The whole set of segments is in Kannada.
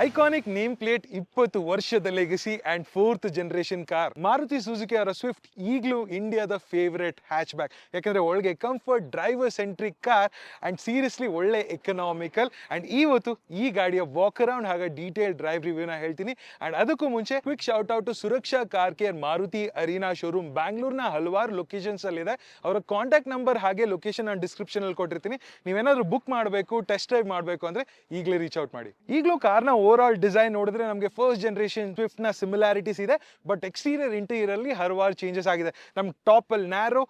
ಐಕಾನಿಕ್ ನೇಮ್ ಪ್ಲೇಟ್ 20 ವರ್ಷದ legacy and 4th generation car. Maruti Suzuki ಅವರ ಸ್ವಿಫ್ಟ್ ಈಗಲೂ ಇಂಡಿಯಾದ ಫೇವರೇಟ್ ಹ್ಯಾಚ್ ಬ್ಯಾಕ್. ಯಾಕಂದ್ರೆ ಒಳಗೆ comfort, driver centric car and seriously ಒಳ್ಳೆ ಎಕನಾಮಿಕಲ್. ಅಂಡ್ ಇವತ್ತು ಈ ಗಾಡಿಯ ವಾಕ್ ಅರೌಂಡ್ ಹಾಗೆ ಡೀಟೇಲ್ ಡ್ರೈವ್ ರಿವ್ಯೂನ ಹೇಳ್ತೀನಿ. ಅಂಡ್ ಅದಕ್ಕೂ ಮುಂಚೆ quick shout out to Suraksha car care Maruti Arena showroom ಬ್ಯಾಂಗ್ಳೂರ್ನ ಹಲವಾರು ಲೊಕೇಶನ್ಸ್ ಅಲ್ಲಿ ಇದೆ. ಅವರ ಕಾಂಟ್ಯಾಕ್ಟ್ ನಂಬರ್ ಹಾಗೆ ಲೊಕೇಶನ್ ನಾನು ಡಿಸ್ಕ್ರಿಪ್ಷನ್ ಅಲ್ಲಿ ಕೊಟ್ಟಿರ್ತೀನಿ. ನೀವೇನಾದ್ರೂ ಬುಕ್ ಮಾಡಬೇಕು, ಟೆಸ್ಟ್ ಡ್ರೈವ್ ಮಾಡಬೇಕು ಅಂದ್ರೆ ಈಗಲೇ ರೀಚ್ ಔಟ್ ಮಾಡಿ. ಈಗಲೂ ಕಾರ್ನ ಓವರ್ ಆಲ್ ಡಿಸೈನ್ ನೋಡಿದ್ರೆ ನಮಗೆ ಫಸ್ಟ್ ಜನರೇಷನ್ ಸ್ವಿಫ್ಟ್ ನ ಸಿಮಿಲಾರಿಟೀಸ್ ಇದೆ, ಬಟ್ ಎಕ್ಸ್ಟೀರಿಯರ್ ಇಂಟೀರಿಯರ್ ಅಲ್ಲಿ ಹಲವಾರು ಚೇಂಜಸ್ ಆಗಿದೆ. ನಮ್ಗೆ ಟಾಪ್ ಅಲ್ಲಿ ನ್ಯಾರೋ,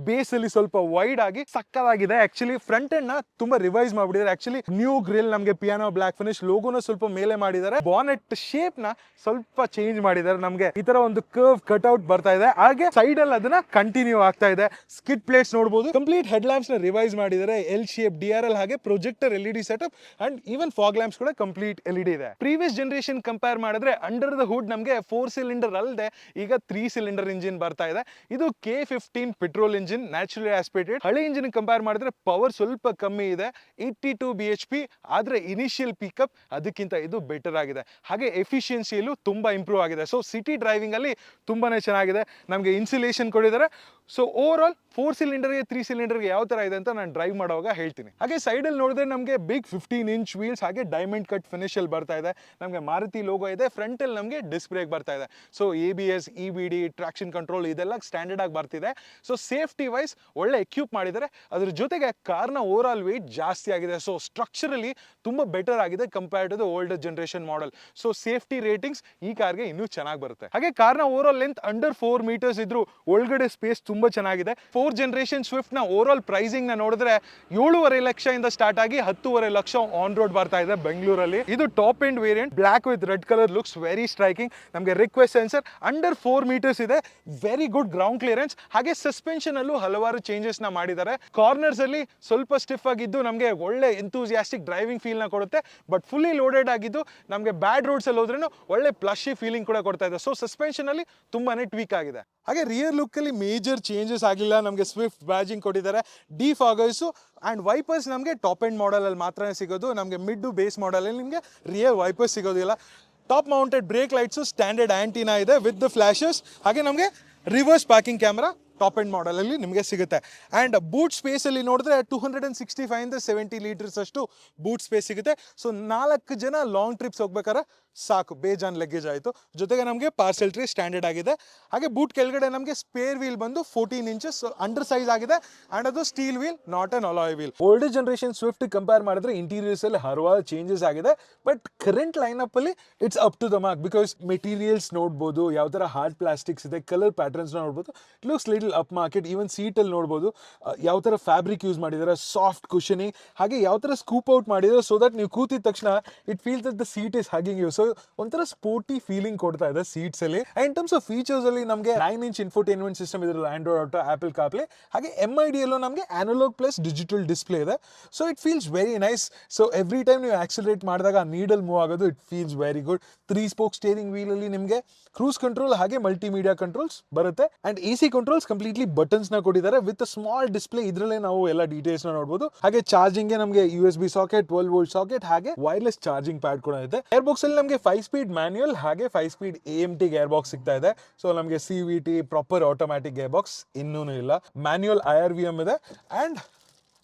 ಬೇಸ್ ಅಲ್ಲಿ ಸ್ವಲ್ಪ ವೈಡ್ ಆಗಿ ಸಕ್ಕತ್ತಾಗಿದೆ. ಆಕ್ಚುಲಿ ಫ್ರಂಟ್ ಎಂಡ್ ನ ತುಂಬಾ ರಿವೈಸ್ ಮಾಡಿಬಿಟ್ಟಿದ್ದಾರೆ. ಆಕ್ಚುಲಿ ನ್ಯೂ ಗ್ರಿಲ್, ನಮಗೆ ಪಿಯಾನೋ ಬ್ಲಾಕ್ ಫಿನಿಶ್, ಲೋಗೋನ ಸ್ವಲ್ಪ ಮೇಲೆ ಮಾಡಿದ್ದಾರೆ. ಬಾನೆಟ್ ಶೇಪ್ ನ ಸ್ವಲ್ಪ ಚೇಂಜ್ ಮಾಡಿದ್ದಾರೆ. ನಮಗೆ ಈ ತರ ಒಂದು ಕರ್ವ್ ಕಟ್ಔಟ್ ಬರ್ತಾ ಇದೆ. ಹಾಗೆ ಸೈಡ್ ಅಲ್ಲಿ ಅದನ್ನ ಕಂಟಿನ್ಯೂ ಆಗ್ತಾ ಇದೆ. ಸ್ಕಿಡ್ ಪ್ಲೇಟ್ಸ್ ನೋಡಬಹುದು. ಕಂಪ್ಲೀಟ್ ಹೆಡ್ ಲ್ಯಾಂಪ್ಸ್ ನ ರಿವೈಸ್ ಮಾಡಿದ್ದಾರೆ. ಎಲ್ ಶೇಪ್ DRL ಹಾಗೆ projector LED setup and even fog lamps ಕೂಡ ಕಂಪ್ಲೀಟ್ LED ಇದೆ. ಪ್ರೀವಿಯಸ್ ಜನರೇಷನ್ ಕಂಪೇರ್ ಮಾಡಿದ್ರೆ ಅಂಡರ್ ದ ಹುಡ್ ನಮಗೆ 4 ಸಿಲಿಂಡರ್ ಅಲ್ಲದೆ ಈಗ 3 ಸಿಲಿಂಡರ್ ಇಂಜಿನ್ ಬರ್ತಾ ಇದೆ. ಇದು K15 petrol engine, naturally aspirated. ಹಳೆ ಇಂಜಿನ್ ಕಂಪೇರ್ ಮಾಡಿದ್ರೆ ಪವರ್ ಸ್ವಲ್ಪ ಕಮ್ಮಿ ಇದೆ, 82 BHP. ಆದ್ರೆ ಇನಿಷಿಯಲ್ ಪಿಕಪ್ ಅದಕ್ಕಿಂತ ಇದು ಬೆಟರ್ ಆಗಿದೆ. ಹಾಗೆ ಎಫಿಷಿಯನ್ಸಿಯಲ್ಲೂ ತುಂಬಾ ಇಂಪ್ರೂವ್ ಆಗಿದೆ. ಸೊ ಸಿಟಿ ಡ್ರೈವಿಂಗ್ ಅಲ್ಲಿ ತುಂಬಾನೇ ಚೆನ್ನಾಗಿದೆ. ನಮಗೆ ಇನ್ಸುಲೇಷನ್ ಕೊಟ್ಟಿದ್ದಾರೆ. ಸೊ ಓವರ್ ಆಲ್ 4 ಸಿಲಿಂಡರ್ಗೆ 3 ಸಿಲಿಂಡರ್ಗೆ ಯಾವ ತರ ಇದೆ ಅಂತ ನಾನು ಡ್ರೈವ್ ಮಾಡುವಾಗ ಹೇಳ್ತೀನಿ. ಹಾಗೆ ಸೈಡ್ ಅಲ್ಲಿ ನೋಡಿದ್ರೆ ನಮಗೆ ಬಿಗ್ 15-inch ವೀಲ್ಸ್ ಹಾಗೆ ಡೈಮಂಡ್ ಕಟ್ ಫಿನಿಶ್ ಅಲ್ಲಿ ಬರ್ತಾ ಇದೆ. ನಮಗೆ ಮಾರುತಿ ಲೋಗೋ ಇದೆ. ಫ್ರಂಟ್ ಅಲ್ಲಿ ನಮಗೆ ಡಿಸ್ಕ್ ಬ್ರೇಕ್ ಬರ್ತಾ ಇದೆ. So ABS, EBD, traction control ಇದೆಲ್ಲ ಸ್ಟ್ಯಾಂಡರ್ಡ್ ಆಗಿ ಬರ್ತಿದೆ. ಸೊ ಸೇಫ್ಟಿ ವೈಸ್ ಒಳ್ಳೆ ಎಕ್ಯೂಪ್ ಮಾಡಿದ್ದಾರೆ. ಅದ್ರ ಜೊತೆಗೆ ಕಾರ್ನ ಓವರ್ ಆಲ್ ವೇಟ್ ಜಾಸ್ತಿ ಆಗಿದೆ. ಸೊ ಸ್ಟ್ರಕ್ಚರಲಿ ತುಂಬಾ ಬೆಟರ್ ಆಗಿದೆ compared to the older generation model. So safety ratings ಈ ಕಾರ್ಗೆ ಇನ್ನೂ ಚೆನ್ನಾಗಿ ಬರುತ್ತೆ. ಹಾಗೆ ಕಾರ್ನ overall length under 4 meters ಇದ್ರು ಒಳಗಡೆ ಸ್ಪೇಸ್ ತುಂಬಾ ಚೆನ್ನಾಗಿದೆ. 4th ಜನರೇಷನ್ ಸ್ವಿಫ್ಟ್ ನ ಓವರ್ ಆಲ್ ಪ್ರೈಸಿಂಗ್ ನ ನೋಡಿದ್ರೆ 7.5 ಲಕ್ಷ ಇಂದ ಸ್ಟಾರ್ಟ್ ಆಗಿ 10.5 ಲಕ್ಷ ಆನ್ ರೋಡ್ ಬರ್ತಾ ಇದೆ ಬೆಂಗಳೂರಲ್ಲಿ. ಇದು top end variant, block with red colour, looks very striking. ನಮಗೆ ರಿಕ್ವೆಸ್ಟ್ ಸೆನ್ಸರ್ ಅಂಡರ್ 4 ಮೀಟರ್ಸ್ ಇದೆ. Very good ground clearance. ಹಾಗೆ ಸಸ್ಪೆನ್ಷನ್ ಅಲ್ಲೂ ಹಲವಾರು ಚೇಂಜಸ್ ನ ಮಾಡಿದ್ದಾರೆ. ಕಾರ್ನರ್ಸ್ ಅಲ್ಲಿ ಸ್ವಲ್ಪ ಸ್ಟಿಫ್ ಆಗಿದ್ದು ನಮಗೆ ಒಳ್ಳೆ ಎಂಥೂಸಿಯಾಸ್ಟಿಕ್ ಡ್ರೈವಿಂಗ್ ಫೀಲ್ ನ ಕೊಡುತ್ತೆ. ಬಟ್ ಫುಲ್ಲಿ ಲೋಡೆಡ್ ಆಗಿದ್ದು ನಮಗೆ ಬ್ಯಾಡ್ ರೋಡ್ಸ್ ಅಲ್ಲಿ ಹೋದ್ರೂ ಒಳ್ಳೆ ಪ್ಲಶಿ ಫೀಲಿಂಗ್ ಕೂಡ ಕೊಡ್ತಾ ಇದೆ. ಸೊ ಸಸ್ಪೆನ್ಷನ್ ಅಲ್ಲಿ ತುಂಬಾನೇ ಟ್ವೀಕ್ ಆಗಿದೆ. ಹಾಗೆ ರಿಯರ್ ಲುಕ್ ಅಲ್ಲಿ ಮೇಜರ್ ಚೇಂಜಸ್ ಆಗಿಲ್ಲ. ನಮಗೆ ಸ್ವಿಫ್ಟ್ ಬ್ಯಾಜಿಂಗ್ ಕೊಟ್ಟಿದ್ದಾರೆ. ಡಿಫಾಗರ್ಸ್ ಅಂಡ್ ವೈಪರ್ಸ್ ನಮಗೆ ಟಾಪ್ ಎಂಡ್ ಮಾಡೆಲ್ ಅಲ್ಲಿ ಮಾತ್ರ ಸಿಗೋದು. ನಮಗೆ ಮಿಡ್ ಬೇಸ್ ಮಾಡೆಲ್ ಅಲ್ಲಿ ನಿಮಗೆ ರಿಯರ್ ವೈಪರ್ಸ್ ಸಿಗೋದಿಲ್ಲ. Top mounted brake lights, standard antenna ಇದೆ ವಿತ್ ದ ಫ್ಲಾಶಸ್. ಹಾಗೆ ನಮಗೆ reverse parking camera top end model ಅಲ್ಲಿ ನಿಮಗೆ ಸಿಗುತ್ತೆ. ಅಂಡ್ ಬೂಟ್ ಸ್ಪೇಸ್ ಅಲ್ಲಿ ನೋಡಿದ್ರೆ 265 ಇಂದ 70 ಲೀಟರ್ಸ್ ಅಷ್ಟು ಬೂಟ್ ಸ್ಪೇಸ್ ಸಿಗುತ್ತೆ. ಸೊ 4 ಜನ ಲಾಂಗ್ ಟ್ರಿಪ್ಸ್ ಹೋಗ್ಬೇಕಾದ್ರೆ ಸಾಕು, ಬೇಜಾನ್ ಲಗೇಜ್ ಆಯಿತು. ಜೊತೆಗೆ ನಮಗೆ ಪಾರ್ಸೆಲ್ ಟ್ರೇ ಸ್ಟ್ಯಾಂಡರ್ಡ್ ಆಗಿದೆ. ಹಾಗೆ ಬೂಟ್ ಕೆಳಗಡೆ ನಮಗೆ ಸ್ಪೇರ್ ವೀಲ್ ಬಂದು 14 ಇಂಚಸ್ ಅಂಡರ್ ಸೈಜ್ ಆಗಿದೆ. ಅಂಡ್ ಅದು steel wheel, not an alloy wheel. Older generation Swift compare ಮಾಡಿದ್ರೆ ಇಂಟೀರಿಯರ್ಸ್ ಅಲ್ಲಿ ಹಲವಾರು ಚೇಂಜಸ್ ಆಗಿದೆ. ಬಟ್ ಕರೆಂಟ್ ಲೈನಪ್ ಅಲ್ಲಿ it's up to the mark. Because materials ನೋಡ್ಬೋದು, ಯಾವ ತರ ಹಾರ್ಡ್ ಪ್ಲಾಸ್ಟಿಕ್ಸ್ ಇದೆ, ಕಲರ್ ಪ್ಯಾಟರ್ನ್ಸ್ ನೋಡ್ಬೋದು. It looks little upmarket. Even seat ಅಲ್ಲಿ ನೋಡ್ಬೋದು ಯಾವ ತರ ಫ್ಯಾಬ್ರಿಕ್ ಯೂಸ್ ಮಾಡಿದ್ದಾರೆ, ಸಾಫ್ಟ್ ಕುಶನಿಂಗ್. ಹಾಗೆ ಯಾವ ತರ ಸ್ಕೂಪ್ ಔಟ್ ಮಾಡಿದ್ದಾರೆ ಸೊ ದಟ್ ನೀವು ಕೂತಿದ ತಕ್ಷಣ it feels that the seat is hugging you. So ಒಂಥರ ಸ್ಪೋರ್ಟಿ ಫೀಲಿಂಗ್ ಕೊಡ್ತಾ ಇದೆ ಸೀಟ್ಸ್ ಅಲ್ಲಿ. ಇನ್ ಟರ್ಮ್ಸ್ ಆಫ್ ಫೀಚರ್ಸ್ ಅಲ್ಲಿ ನಮಗೆ 9-inch ಇನ್ಫೋಟೈನ್ಮೆಂಟ್ ಸಿಸ್ಟಮ್ ಇದ್ರಲ್ಲಿ, ಆಂಡ್ರಾಯ್ಡ್ ಆಟೋ, ಆಪಲ್ ಕಾರ್ಪ್ಲೇ. ಹಾಗೆ MID ಅಲ್ಲೂ ನಮಗೆ ಅನಲಾಗ್ ಪ್ಲಸ್ ಡಿಜಿಟಲ್ ಡಿಸ್ಪ್ಲೇ ಇದೆ. So it feels very nice. So every time ನೀವು ಆಕ್ಸಿಲರೇಟ್ ಮಾಡಿದಾಗ ನೀಡಲ್ ಮೂವ್ ಆಗೋದು it feels very good. 3 spoke steering wheel ಅಲ್ಲಿ ನಿಮಗೆ ಕ್ರೂಸ್ ಕಂಟ್ರೋಲ್ ಹಾಗೆ ಮಲ್ಟಿಮೀಡಿಯಾ ಕಂಟ್ರೋಲ್ಸ್ ಬರುತ್ತೆ. And AC controls completely buttons ನ ಕೊಟ್ಟಿದ್ದಾರೆ ವಿತ್ ಸ್ಮಾಲ್ ಡಿಸ್ಪ್ಲೇ. ಇದ್ರಲ್ಲೇ ನಾವು ಎಲ್ಲ ಡೀಟೇಲ್ಸ್ ನ ನೋಡಬಹುದು. ಹಾಗೆ ಚಾರ್ಜಿಂಗ್ ಗೆ ನಮಗೆ USB ಸಾಕೆಟ್, 12 ವೋಲ್ಟ್ ಸಾಕೆಟ್ ಹಾಗೆ ವೈರ್ಲೆಸ್ ಚಾರ್ಜಿಂಗ್ ಪ್ಯಾಡ್ ಕೂಡ ಇದೆ. ಗೇರ್ ಬಾಕ್ಸ್ ಅಲ್ಲಿ ನಮಗೆ 5 ಸ್ಪೀಡ್ ಮ್ಯಾನ್ಯುಯಲ್ ಹಾಗೆ 5 ಸ್ಪೀಡ್ AMT ಗೇರ್ ಬಾಕ್ಸ್ ಸಿಗ್ತಾ ಇದೆ. ಸೊ ನಮಗೆ CVT proper automatic gear box ಇನ್ನೂ ಇಲ್ಲ. ಮ್ಯಾನ್ಯುಯಲ್ IRVM ಇದೆ. ಅಂಡ್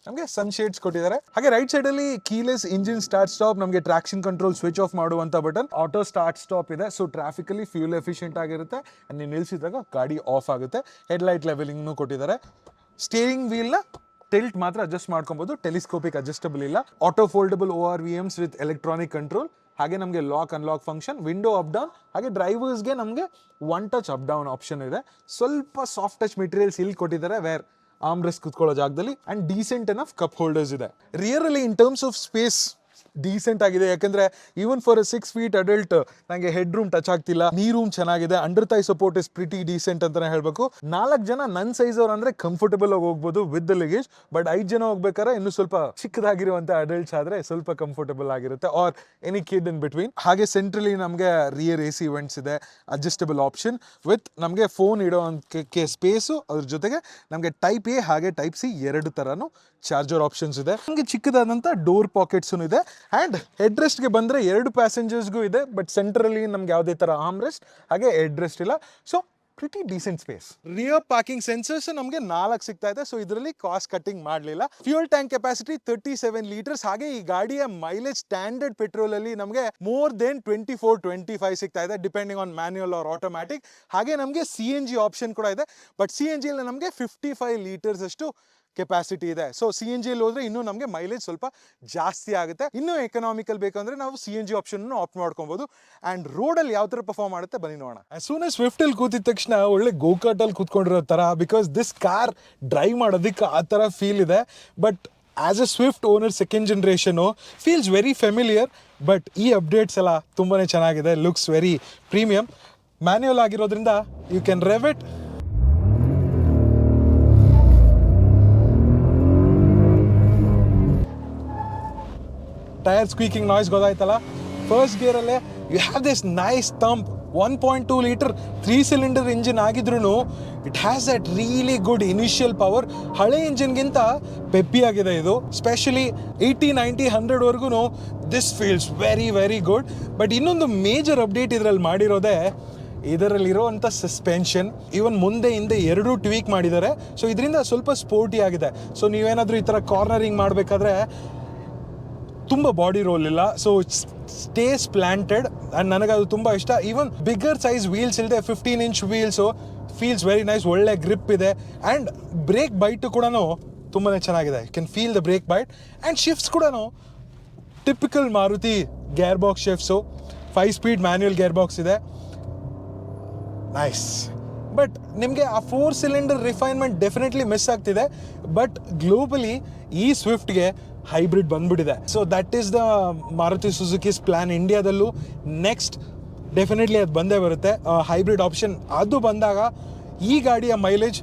ನಮಗೆ ಸನ್ ಶೇಡ್ಸ್ ಕೊಟ್ಟಿದ್ದಾರೆ. ಹಾಗೆ ರೈಟ್ ಸೈಡ್ ಅಲ್ಲಿ ಕೀಲೆಸ್ ಇಂಜಿನ್ ಸ್ಟಾರ್ಟ್ ಸ್ಟಾಪ್, ನಮಗೆ ಟ್ರಾಕ್ಷನ್ ಕಂಟ್ರೋಲ್ ಸ್ವಿಚ್ ಆಫ್ ಮಾಡುವಂತ ಬಟನ್, ಆಟೋ ಸ್ಟಾರ್ಟ್ ಸ್ಟಾಪ್ ಇದೆ. ಸೊ ಟ್ರಾಫಿಕ್ ಅಲ್ಲಿ ಫ್ಯೂಲ್ ಎಫಿಷಿಯಂಟ್ ಆಗಿರುತ್ತೆ. ನೀವು ನಿಲ್ಸಿದಾಗ ಗಾಡಿ ಆಫ್ ಆಗುತ್ತೆ. ಹೆಡ್ ಲೈಟ್ ಲೆವೆಲಿಂಗ್ ಕೊಟ್ಟಿದ್ದಾರೆ. ಸ್ಟೇರಿಂಗ್ ವೀಲ್ ನ ಟಿಲ್ಟ್ ಮಾತ್ರ ಅಡ್ಜಸ್ಟ್ ಮಾಡ್ಕೊಬಹುದು, ಟೆಲಿಸ್ಕೋಪಿಕ್ ಅಡ್ಜಸ್ಟಬಲ್ ಇಲ್ಲ. Auto foldable ORVMs with electronic control. ಹಾಗೆ ನಮಗೆ lock unlock function, window up down. ಹಾಗೆ ಡ್ರೈವರ್ಸ್ಗೆ ನಮಗೆ 1 ಟಚ್ ಅಪ್ ಡೌನ್ ಆಪ್ಷನ್ ಇದೆ. ಸ್ವಲ್ಪ ಸಾಫ್ಟ್ ಟಚ್ ಮೆಟೀರಿಯಲ್ಸ್ ಇಲ್ಲಿ ಕೊಟ್ಟಿದ್ದಾರೆ ವೇರ್ ಆರ್ಮ್ ರೆಸ್ಟ್ ಕುತ್ಕೊಳ್ಳೋ ಜಾಗದಲ್ಲಿ. And decent enough cup holders ಇದೆ. ರಿಯರ್ ಅಲ್ಲಿ in terms of space decent ಆಗಿದೆ. ಯಾಕಂದ್ರೆ ಈವನ್ ಫಾರ್ 6 feet ಅಡಲ್ಟ್ ನಂಗೆ ಹೆಡ್ ರೂಮ್ ಟಚ್ ಆಗ್ತಿಲ್ಲ. ನೀ ರೂಮ್ ಚೆನ್ನಾಗಿದೆ. Under thigh support is pretty decent ಅಂತಾನೆ ಹೇಳ್ಬೇಕು. 4 ಜನ ನನ್ನ ಸೈಜ್ ಅವ್ರು ಅಂದ್ರೆ ಕಂಫರ್ಟಬಲ್ ಆಗಿ ಹೋಗ್ಬೋದು ವಿತ್ ದ ಲಗೇಜ್. ಬಟ್ 5 ಜನ ಹೋಗ್ಬೇಕಾದ್ರೆ ಇನ್ನು ಸ್ವಲ್ಪ ಚಿಕ್ಕದಾಗಿರುವಂತ ಅಡಲ್ಟ್ಸ್ ಆದ್ರೆ ಸ್ವಲ್ಪ ಕಂಫರ್ಟಬಲ್ ಆಗಿರುತ್ತೆ, R any kid in between. ಹಾಗೆ ಸೆಂಟ್ರಲಿ ನಮಗೆ ರಿಯರ್ AC ಇವೆಂಟ್ಸ್ ಇದೆ, ಅಡ್ಜಸ್ಟಬಲ್ ಆಪ್ಷನ್ ವಿತ್ ನಮಗೆ ಫೋನ್ ಇಡೋ ಸ್ಪೇಸು. ಅದ್ರ ಜೊತೆಗೆ ನಮಗೆ ಟೈಪ್ ಎ ಹಾಗೆ ಟೈಪ್ ಸಿ 2 ತರನು ಚಾರ್ಜರ್ ಆಪ್ಷನ್ಸ್ ಇದೆ. ನಮಗೆ ಚಿಕ್ಕದಾದಂಥ ಡೋರ್ ಪಾಕೆಟ್ಸ್ ಇದೆ. ಆ್ಯಂಡ್ ಹೆಡ್ ರೆಸ್ಟ್ಗೆ ಬಂದರೆ 2 ಪ್ಯಾಸೆಂಜರ್ಸ್ಗೂ ಇದೆ. ಬಟ್ ಸೆಂಟ್ರಲ್ಲಿ ನಮ್ಗೆ ಯಾವುದೇ ಥರ ಆರ್ಮ್ ರೆಸ್ಟ್ ಹಾಗೆ ಹೆಡ್ ರೆಸ್ಟ್ ಇಲ್ಲ. So pretty decent space. Rear parking sensors ನಮಗೆ 4 ಸಿಗ್ತಾ ಇದೆ. ಸೊ ಇದರಲ್ಲಿ ಕಾಸ್ಟ್ ಕಟ್ಟಿಂಗ್ ಮಾಡಲಿಲ್ಲ. Fuel tank capacity 37 litres. ಹಾಗೆ ಈ ಗಾಡಿಯ ಮೈಲೇಜ್ ಸ್ಟ್ಯಾಂಡರ್ಡ್ ಪೆಟ್ರೋಲ್ ಅಲ್ಲಿ ನಮಗೆ ಮೋರ್ ದೆನ್ 24-25 ಸಿಗ್ತಾ ಇದೆ, depending on manual or automatic. ಹಾಗೆ ನಮಗೆ CNG ಆಪ್ಷನ್ ಕೂಡ ಇದೆ. ಬಟ್ CNG ಅಲ್ಲಿ ನಮಗೆ 55 ಲೀಟರ್ಸ್ ಅಷ್ಟು ಕೆಪಾಸಿಟಿ ಇದೆ. ಸೊ CNG ಅಲ್ಲಿ ಹೋದ್ರೆ ಇನ್ನೂ ನಮಗೆ ಮೈಲೇಜ್ ಸ್ವಲ್ಪ ಜಾಸ್ತಿ ಆಗುತ್ತೆ. ಇನ್ನೂ ಎಕನಾಮಿಕಲ್ ಬೇಕಂದ್ರೆ ನಾವು CNG ಆಪ್ಷನ್ ಆಪ್ಟ್ ಮಾಡ್ಕೊಬಹುದು. ಅಂಡ್ ರೋಡ್ ಅಲ್ಲಿ ಯಾವ ತರ ಪರ್ಫಾರ್ಮ್ ಮಾಡುತ್ತೆ ಬನ್ನಿ ನೋಡೋಣ. ಆಸ್ ಸೂನ್ ಆಸ್ ಸ್ವಿಫ್ಟ್ ಅಲ್ಲಿ ಕೂತಿದ ತಕ್ಷಣ ಒಳ್ಳೆ ಗೋಕಾಟ್ ಅಲ್ಲಿ ಕೂತ್ಕೊಂಡಿರೋ ತರ, ಬಿಕಾಸ್ ದಿಸ್ ಕಾರ್ ಡ್ರೈವ್ ಮಾಡೋದಕ್ಕೆ ಆ ತರ ಫೀಲ್ ಇದೆ. But as a Swift owner second generation feels very familiar. But ಈ ಅಪ್ಡೇಟ್ಸ್ ಎಲ್ಲ ತುಂಬಾನೇ ಚೆನ್ನಾಗಿದೆ. Looks very premium. ಮ್ಯಾನ್ಯುಯಲ್ ಆಗಿರೋದ್ರಿಂದ you can rev it. Tyre squeaking noise ಗೊತ್ತಾಯ್ತಲ್ಲ. ಫಸ್ಟ್ ಗೇರಲ್ಲೇ you have this nice thump. 1.2 litre 3 cylinder engine ಆಗಿದ್ರು it has that really good initial power. ಹಳೆ ಇಂಜಿನ್ಗಿಂತ ಪೆಪ್ಪಿ ಆಗಿದೆ ಇದು. Specially 80, 90, 100 this feels very very good. But ಇನ್ನೊಂದು ಮೇಜರ್ ಅಪ್ಡೇಟ್ ಇದರಲ್ಲಿ ಮಾಡಿರೋದೇ ಇದರಲ್ಲಿರುವಂಥ ಸಸ್ಪೆನ್ಷನ್. ಈವನ್ ಮುಂದೆ ಹಿಂದೆ 2 ಟ್ವೀಕ್ ಮಾಡಿದ್ದಾರೆ. ಸೊ ಇದರಿಂದ ಸ್ವಲ್ಪ ಸ್ಪೋರ್ಟಿ ಆಗಿದೆ. ಸೊ ನೀವೇನಾದರೂ ಈ ಥರ ಕಾರ್ನರಿಂಗ್ ಮಾಡಬೇಕಾದ್ರೆ ತುಂಬ ಬಾಡಿ ರೋಲ್ ಇಲ್ಲ. ಸೊ ಸ್ಟೇಸ್ ಪ್ಲಾಂಟೆಡ್ ಆ್ಯಂಡ್ ನನಗೆ ಅದು ತುಂಬ ಇಷ್ಟ. ಈವನ್ ಬಿಗ್ಗರ್ ಸೈಜ್ ವೀಲ್ಸ್ ಇಲ್ಲದೆ 15-inch wheels feels very nice. ಒಳ್ಳೆ ಗ್ರಿಪ್ ಇದೆ. ಆ್ಯಂಡ್ ಬ್ರೇಕ್ ಬೈಟು ಕೂಡ ತುಂಬಾ ಚೆನ್ನಾಗಿದೆ. You can feel the brake bite. And shifts ಕೂಡ typical Maruti gear box shifts. 5 speed manual gear box ಇದೆ. ನೈಸ್. ಬಟ್ ನಿಮಗೆ ಆ 4 ಸಿಲಿಂಡರ್ ರಿಫೈನ್ಮೆಂಟ್ ಡೆಫಿನೆಟ್ಲಿ ಮಿಸ್ ಆಗ್ತಿದೆ. ಬಟ್ ಗ್ಲೋಬಲಿ ಈ ಸ್ವಿಫ್ಟ್ಗೆ ಹೈಬ್ರಿಡ್ ಬಂದ್ಬಿಟ್ಟಿದೆ. So that is the Maruti Suzuki's plan. ಇಂಡಿಯಾದಲ್ಲೂ ನೆಕ್ಸ್ಟ್ ಡೆಫಿನೆಟ್ಲಿ ಅದು ಬಂದೇ ಬರುತ್ತೆ ಹೈಬ್ರಿಡ್ ಆಪ್ಷನ್. ಅದು ಬಂದಾಗ ಈ ಗಾಡಿಯ ಮೈಲೇಜ್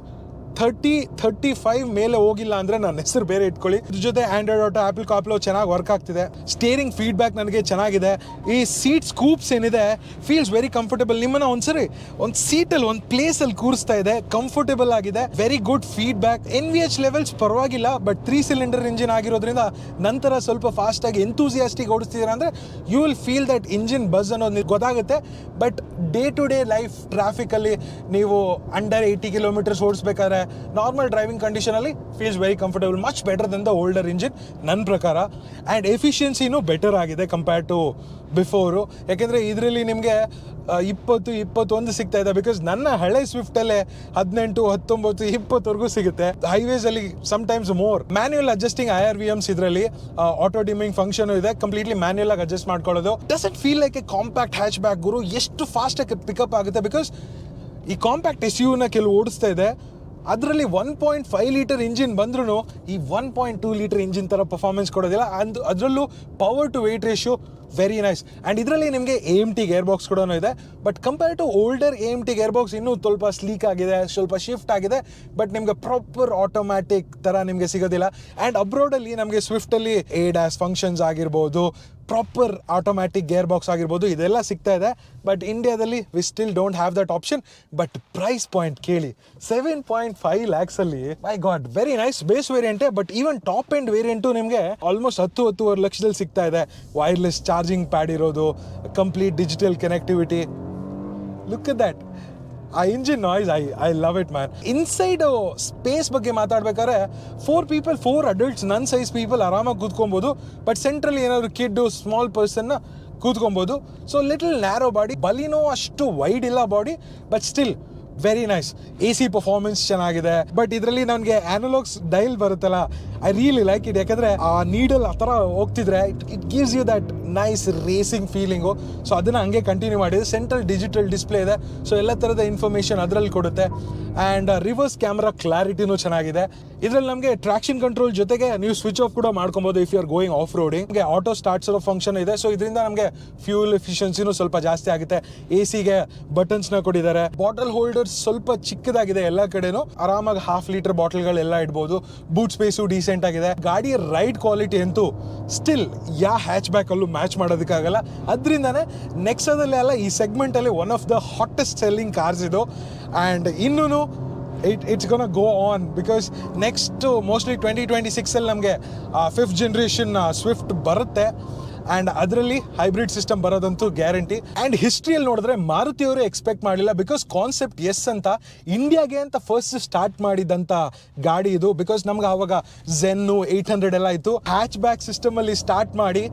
30-35 ಮೇಲೆ ಹೋಗಿಲ್ಲ ಅಂದರೆ ನನ್ನ ಹೆಸರು ಬೇರೆ ಇಟ್ಕೊಳ್ಳಿ. ಇದ್ರ ಜೊತೆ ಆಂಡ್ರಾಯ್ಡ್ ಆಟೋ, ಆ್ಯಪಲ್ ಕಾರ್ಪ್ಲೇ ಚೆನ್ನಾಗಿ ವರ್ಕ್ ಆಗ್ತಿದೆ. ಸ್ಟೇರಿಂಗ್ ಫೀಡ್ಬ್ಯಾಕ್ ನನಗೆ ಚೆನ್ನಾಗಿದೆ. ಈ ಸೀಟ್ ಸ್ಕೂಪ್ಸ್ ಏನಿದೆ ಫೀಲ್ಸ್ ವೆರಿ ಕಂಫರ್ಟಬಲ್. ನಿಮ್ಮನ್ನ ಒಂದ್ಸರಿ ಒಂದು ಸೀಟಲ್ಲಿ ಒಂದು ಪ್ಲೇಸಲ್ಲಿ ಕೂರಿಸ್ತಾ ಇದೆ. ಕಂಫರ್ಟಬಲ್ ಆಗಿದೆ. Very good feedback. NVH levels ಪರವಾಗಿಲ್ಲ. ಬಟ್ 3 ಸಿಲಿಂಡರ್ ಇಂಜಿನ್ ಆಗಿರೋದ್ರಿಂದ ನಂತರ ಸ್ವಲ್ಪ ಫಾಸ್ಟಾಗಿ ಎಂತೂಸಿಯಾಸ್ಟಿಕ್ ಓಡಿಸ್ತಿದ್ದೀರಾ ಅಂದರೆ you will feel that engine buzz ಅನ್ನೋದು ಗೊತ್ತಾಗುತ್ತೆ. But day to day life ಟ್ರಾಫಿಕಲ್ಲಿ ನೀವು ಅಂಡರ್ 80 ಕಿಲೋಮೀಟರ್ಸ್ ಓಡಿಸ್ಬೇಕಾದ್ರೆ ನಾರ್ಮಲ್ ಡ್ರೈವಿಂಗ್ ಕಂಡೀಷನಲ್ಲಿ feels very comfortable. Much better than the older engine ನನ್ನ ಪ್ರಕಾರ. ಆ್ಯಂಡ್ ಎಫಿಷಿಯನ್ಸಿನೂ ಬೆಟರ್ ಆಗಿದೆ ಕಂಪೇರ್ಡ್ ಟು ಬಿಫೋರು. ಯಾಕೆಂದರೆ ಇದರಲ್ಲಿ ನಿಮಗೆ 20-21 ಸಿಗ್ತಾ ಇದೆ. ಬಿಕಾಸ್ ನನ್ನ ಹಳೆ ಸ್ವಿಫ್ಟಲ್ಲೇ 18, 19, 20ವರೆಗೂ ಸಿಗುತ್ತೆ. ಹೈವೇಸಲ್ಲಿ sometimes more. Manual adjusting IRVMs ಇದರಲ್ಲಿ ಆಟೋ ಡಿಮಿಂಗ್ ಫಂಕ್ಷನ್ ಇದೆ. ಕಂಪ್ಲೀಟ್ಲಿ ಮ್ಯಾನ್ಯುಯಲ್ ಆಗಿ ಅಡ್ಜಸ್ಟ್ ಮಾಡ್ಕೊಳ್ಳೋದು. Doesn't feel like a compact hatchback ಗುರು. ಎಷ್ಟು ಫಾಸ್ಟಾಗಿ ಪಿಕಪ್ ಆಗುತ್ತೆ. ಬಿಕಾಸ್ ಈ ಕಾಂಪ್ಯಾಕ್ಟ್ SUV ಕೆಲವು ಓಡಿಸ್ತಾ ಇದೆ. ಅದರಲ್ಲಿ 1.5 ಲೀಟರ್ ಇಂಜಿನ್ ಬಂದ್ರೂ ಈ 1.2 ಲೀಟರ್ ಇಂಜಿನ್ ಥರ ಪರ್ಫಾರ್ಮೆನ್ಸ್ ಕೊಡೋದಿಲ್ಲ. ಅದರಲ್ಲೂ power to weight ratio very nice. And ಇದರಲ್ಲಿ ನಿಮಗೆ AMT ಗೇರ್ ಬಾಕ್ಸ್ ಕೂಡ ಇದೆ. But compare to older AMT gear box ಇನ್ನೂ ಸ್ವಲ್ಪ ಸ್ಲೀಕ್ ಆಗಿದೆ, ಸ್ವಲ್ಪ ಶಿಫ್ಟ್ ಆಗಿದೆ. ಬಟ್ ನಿಮಗೆ ಪ್ರಾಪರ್ ಆಟೋಮ್ಯಾಟಿಕ್ ಥರ ನಿಮಗೆ ಸಿಗೋದಿಲ್ಲ. ಆ್ಯಂಡ್ ಅಬ್ರೋಡಲ್ಲಿ ನಮಗೆ ಸ್ವಿಫ್ಟಲ್ಲಿ ADAS ಫಂಕ್ಷನ್ಸ್ ಆಗಿರ್ಬೋದು, ಪ್ರಾಪರ್ ಆಟೋಮ್ಯಾಟಿಕ್ ಗೇರ್ ಬಾಕ್ಸ್ ಆಗಿರ್ಬೋದು, ಇದೆಲ್ಲ ಸಿಗ್ತಾ ಇದೆ. ಬಟ್ ಇಂಡಿಯಾದಲ್ಲಿ we still don't have that option. But price point ಕೇಳಿ, 7.5 lakhsಲ್ಲಿ my God very nice. Base ವೇರಿಯಂಟೇ. But even top end variant ನಿಮಗೆ ಆಲ್ಮೋಸ್ಟ್ 10-10.5 ಲಕ್ಷದಲ್ಲಿ ಸಿಗ್ತಾ ಇದೆ. ವೈರ್ಲೆಸ್ ಚಾರ್ಜಿಂಗ್ ಪ್ಯಾಡ್ ಇರೋದು, complete digital connectivity. Look at that. ಆ engine noise I love it man. Inside space ಬಗ್ಗೆ ಮಾತಾಡ್ಬೇಕಾದ್ರೆ 4 ಅಡಲ್ಟ್ಸ್ ನನ್ನ ಸೈಜ್ ಪೀಪಲ್ ಆರಾಮಾಗಿ ಕೂತ್ಕೊಬೋದು. ಬಟ್ ಸೆಂಟ್ರಲ್ಲಿ ಏನಾದ್ರು ಕಿಡ್ ಸ್ಮಾಲ್ ಪರ್ಸನ್ನ ಕೂತ್ಕೊಬೋದು. So little narrow body. Baleno ಅಷ್ಟು ವೈಡ್ ಇಲ್ಲ body. But still very nice. AC performance ಚೆನ್ನಾಗಿದೆ. ಬಟ್ ಇದರಲ್ಲಿ ನನಗೆ ಆನಲಾಗ್ಸ್ ಡೈಲ್ ಬರುತ್ತಲ್ಲ, ಐ ರಿಯಲಿ ಲೈಕ್ ಇಟ್. ಯಾಕಂದರೆ ಆ ನೀಡಲ್ ಆ ಥರ ಹೋಗ್ತಿದ್ರೆ it gives you that nice racing feeling. So ಅದನ್ನು ಹಂಗೆ ಕಂಟಿನ್ಯೂ ಮಾಡಿದೆ. ಸೆಂಟ್ರಲ್ ಡಿಜಿಟಲ್ ಡಿಸ್ಪ್ಲೇ ಇದೆ, ಸೊ ಎಲ್ಲ ಥರದ ಇನ್ಫಾರ್ಮೇಷನ್ ಅದರಲ್ಲಿ ಕೊಡುತ್ತೆ. ಆ್ಯಂಡ್ ರಿವರ್ಸ್ ಕ್ಯಾಮ್ರಾ ಕ್ಲಾರಿಟಿನೂ ಚೆನ್ನಾಗಿದೆ. ಇದರಲ್ಲಿ ನಮಗೆ ಟ್ರಾಕ್ಷನ್ ಕಂಟ್ರೋಲ್ ಜೊತೆಗೆ ನೀವು ಸ್ವಿಚ್ ಆಫ್ ಕೂಡ ಮಾಡ್ಕೊಬೋದು if you are going off roading. ನಮಗೆ ಆಟೋ ಸ್ಟಾರ್ಟ್ಸ್ ಫಂಕ್ಷನ್ ಇದೆ, ಸೊ ಇದರಿಂದ ನಮಗೆ ಫ್ಯೂಲ್ ಎಫಿಷಿಯನ್ಸಿನೂ ಸ್ವಲ್ಪ ಜಾಸ್ತಿ ಆಗುತ್ತೆ. AC ಗೆ ಬಟನ್ಸ್ನ ಕೊಟ್ಟಿದ್ದಾರೆ. ಬಾಟಲ್ ಹೋಲ್ಡರ್ಸ್ ಸ್ವಲ್ಪ ಚಿಕ್ಕದಾಗಿದೆ ಎಲ್ಲ ಕಡೆನೂ, ಆರಾಮಾಗಿ 1/2 ಲೀಟರ್ ಬಾಟಲ್ಗಳೆಲ್ಲ ಇಡ್ಬೋದು. ಬೂಟ್ ಸ್ಪೇಸು ಡೀಸೆಂಟ್ ಆಗಿದೆ. ಗಾಡಿಯ ರೈಡ್ ಕ್ವಾಲಿಟಿ ಅಂತೂ ಸ್ಟಿಲ್ ಯಾ ಹ್ಯಾಚ್ ಬ್ಯಾಕ್ ಅಲ್ಲೂ ಮ್ಯಾಚ್ ಮಾಡೋದಕ್ಕಾಗಲ್ಲ. ಅದರಿಂದನೇ ನೆಕ್ಸಾದಲ್ಲಿ ಅಲ್ಲ, ಈ ಸೆಗ್ಮೆಂಟಲ್ಲಿ one of the hottest selling cars ಇದು. ಆ್ಯಂಡ್ ಇನ್ನೂ it's gonna go on because next mostly 2026 ನಮಗೆ 5th ಜನರೇಷನ್ ಸ್ವಿಫ್ಟ್ ಬರುತ್ತೆ. ಆ್ಯಂಡ್ ಅದರಲ್ಲಿ ಹೈಬ್ರಿಡ್ ಸಿಸ್ಟಮ್ ಬರೋದಂತೂ ಗ್ಯಾರಂಟಿ. ಆ್ಯಂಡ್ ಹಿಸ್ಟ್ರಿಯಲ್ಲಿ ನೋಡಿದ್ರೆ ಮಾರುತಿಯವರು ಎಕ್ಸ್ಪೆಕ್ಟ್ ಮಾಡಲಿಲ್ಲ, ಬಿಕಾಸ್ ಕಾನ್ಸೆಪ್ಟ್ ಎಸ್ ಅಂತ ಇಂಡಿಯಾಗೆ ಅಂತ ಫಸ್ಟ್ ಸ್ಟಾರ್ಟ್ ಮಾಡಿದಂಥ ಗಾಡಿ ಇದು. ಬಿಕಾಸ್ ನಮ್ಗೆ ಆವಾಗ ಝೆನ್ನು 800 ಎಲ್ಲ ಇತ್ತು. ಹ್ಯಾಚ್ ಬ್ಯಾಕ್ ಸಿಸ್ಟಮಲ್ಲಿ ಸ್ಟಾರ್ಟ್ ಮಾಡಿ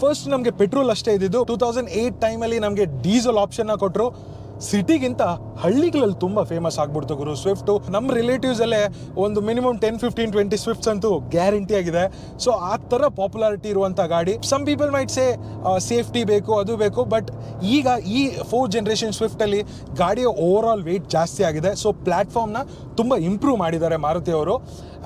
ಫಸ್ಟ್ ನಮಗೆ ಪೆಟ್ರೋಲ್ ಅಷ್ಟೇ ಇದ್ದಿದ್ದು. 2008 ಟೈಮಲ್ಲಿ ನಮಗೆ ಡೀಸೆಲ್ ಆಪ್ಷನ್ನ ಕೊಟ್ಟರು. ಸಿಟಿಗಿಂತ ಹಳ್ಳಿಗಳಲ್ಲಿ ತುಂಬ ಫೇಮಸ್ ಆಗ್ಬಿಡ್ತು ಗುರು ಸ್ವಿಫ್ಟು. ನಮ್ಮ ರಿಲೇಟಿವ್ಸ್ ಅಲ್ಲೇ ಒಂದು ಮಿನಿಮಮ್ 10, 15, 20 ಸ್ವಿಫ್ಟ್ಸ್ ಅಂತೂ ಗ್ಯಾರಂಟಿ ಆಗಿದೆ. ಸೊ ಆ ಥರ ಪಾಪ್ಯುಲಾರಿಟಿ ಇರುವಂಥ ಗಾಡಿ. ಸಮ್ ಪೀಪಲ್ ಮೈಟ್ ಸೇ ಸೇಫ್ಟಿ ಬೇಕು, ಅದು ಬೇಕು, ಬಟ್ ಈಗ ಈ 4th ಜನರೇಷನ್ ಸ್ವಿಫ್ಟಲ್ಲಿ ಗಾಡಿಯ ಓವರ್ ಆಲ್ ವೆಯ್ಟ್ ಜಾಸ್ತಿ ಆಗಿದೆ. ಸೊ ಪ್ಲ್ಯಾಟ್ಫಾರ್ಮ್ನ ತುಂಬ ಇಂಪ್ರೂವ್ ಮಾಡಿದ್ದಾರೆ ಮಾರುತಿಯವರು.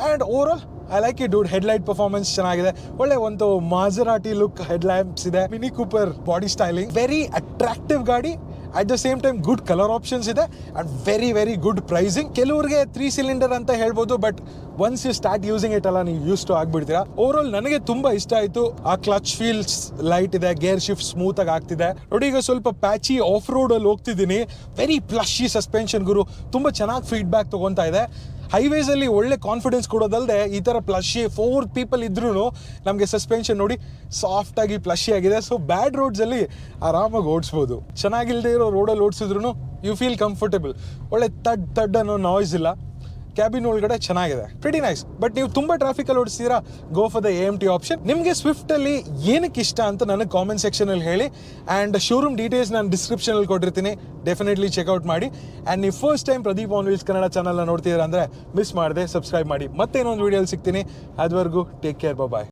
And overall I like it dude. Headlight performance ಚೆನ್ನಾಗಿದೆ. ಒಳ್ಳೆ ಒಂದು ಮಾಜರಾಟಿ ಲುಕ್ ಹೆಡ್ ಲ್ಯಾಂಪ್ಸ್ ಇದೆ. Mini Cooper body styling, very attractive ಗಾಡಿ. At the same time good colour options ಇದೆ and very very good pricing. ಕೆಲವ್ರಿಗೆ 3 ಸಿಲಿಂಡರ್ ಅಂತ ಹೇಳ್ಬೋದು, but once you start using it ಅಲ್ಲ, ನೀವು ಯೂಸ್ ಟು ಆಗ್ಬಿಡ್ತೀರಾ. ಓವರ್ ಆಲ್ ನನಗೆ ತುಂಬ ಇಷ್ಟ ಆಯಿತು. ಆ ಕ್ಲಚ್ ಫೀಲ್ಸ್ ಲೈಟ್ ಇದೆ, ಗೇರ್ ಶಿಫ್ಟ್ ಸ್ಮೂತ್ ಆಗಿ ಆಗ್ತಿದೆ. ನೋಡಿ, ಈಗ ಸ್ವಲ್ಪ ಪ್ಯಾಚಿ ಆಫ್ ರೋಡಲ್ಲಿ ಹೋಗ್ತಿದ್ದೀನಿ. ವೆರಿ ಪ್ಲಶಿ ಸಸ್ಪೆನ್ಷನ್ ಗುರು, ತುಂಬ ಚೆನ್ನಾಗಿ ಫೀಡ್ಬ್ಯಾಕ್ ತೊಗೊತಾ ಇದೆ. ಹೈವೇಸಲ್ಲಿ ಒಳ್ಳೆ ಕಾನ್ಫಿಡೆನ್ಸ್ ಕೊಡೋದಲ್ಲದೆ ಈ ಥರ ಪ್ಲಶಿ 4 ಪೀಪಲ್ ಇದ್ರೂ ನಮಗೆ ಸಸ್ಪೆನ್ಷನ್ ನೋಡಿ ಸಾಫ್ಟಾಗಿ ಪ್ಲಶಿ ಆಗಿದೆ. ಸೊ ಬ್ಯಾಡ್ ರೋಡ್ಸಲ್ಲಿ ಆರಾಮಾಗಿ ಓಡಿಸ್ಬೋದು. ಚೆನ್ನಾಗಿಲ್ಲದೆ ಇರೋ ರೋಡಲ್ಲಿ ಓಡಿಸಿದ್ರು ಯು ಫೀಲ್ ಕಂಫರ್ಟೇಬಲ್. ಒಳ್ಳೆ ತಡ್ ಅನ್ನೋ ನಾಯ್ಸ್ ಇಲ್ಲ. ಕ್ಯಾಬಿನ್ ಒಳಗಡೆ ಚೆನ್ನಾಗಿದೆ, ಪ್ರಿಟಿ ನೈಸ್. ಬಟ್ ನೀವು ತುಂಬ ಟ್ರಾಫಿಕಲ್ಲಿ ಓಡಿಸ್ತೀರಾ, go for the AMT option. ನಿಮಗೆ ಸ್ವಿಫ್ಟಲ್ಲಿ ಏನಕ್ಕೆ ಇಷ್ಟ ಅಂತ ನನಗೆ ಕಾಮೆಂಟ್ ಸೆಕ್ಷನಲ್ಲಿ ಹೇಳಿ. ಆ್ಯಂಡ್ ಶೋರೂಮ್ ಡೀಟೇಲ್ಸ್ ನಾನು ಡಿಸ್ಕ್ರಿಪ್ಷನಲ್ಲಿ ಕೊಟ್ಟಿರ್ತೀನಿ, ಡೆಫಿನೆಟ್ಲಿ ಚೆಕ್ಔಟ್ ಮಾಡಿ. ಆ್ಯಂಡ್ ನೀವು first time Pradeep on wheels Kannada ಚಾನಲ್ನ ನೋಡ್ತಿದ್ದೀರಾ ಅಂದರೆ ಮಿಸ್ ಮಾಡದೆ ಸಬ್ಸ್ಕ್ರೈಬ್ ಮಾಡಿ. ಮತ್ತೆ ಇನ್ನೊಂದು ವೀಡಿಯೋಲಿ ಸಿಗ್ತೀನಿ. ಅದುವರೆಗೂ ಟೇಕ್ ಕೇರ್, ಬಾಯ್.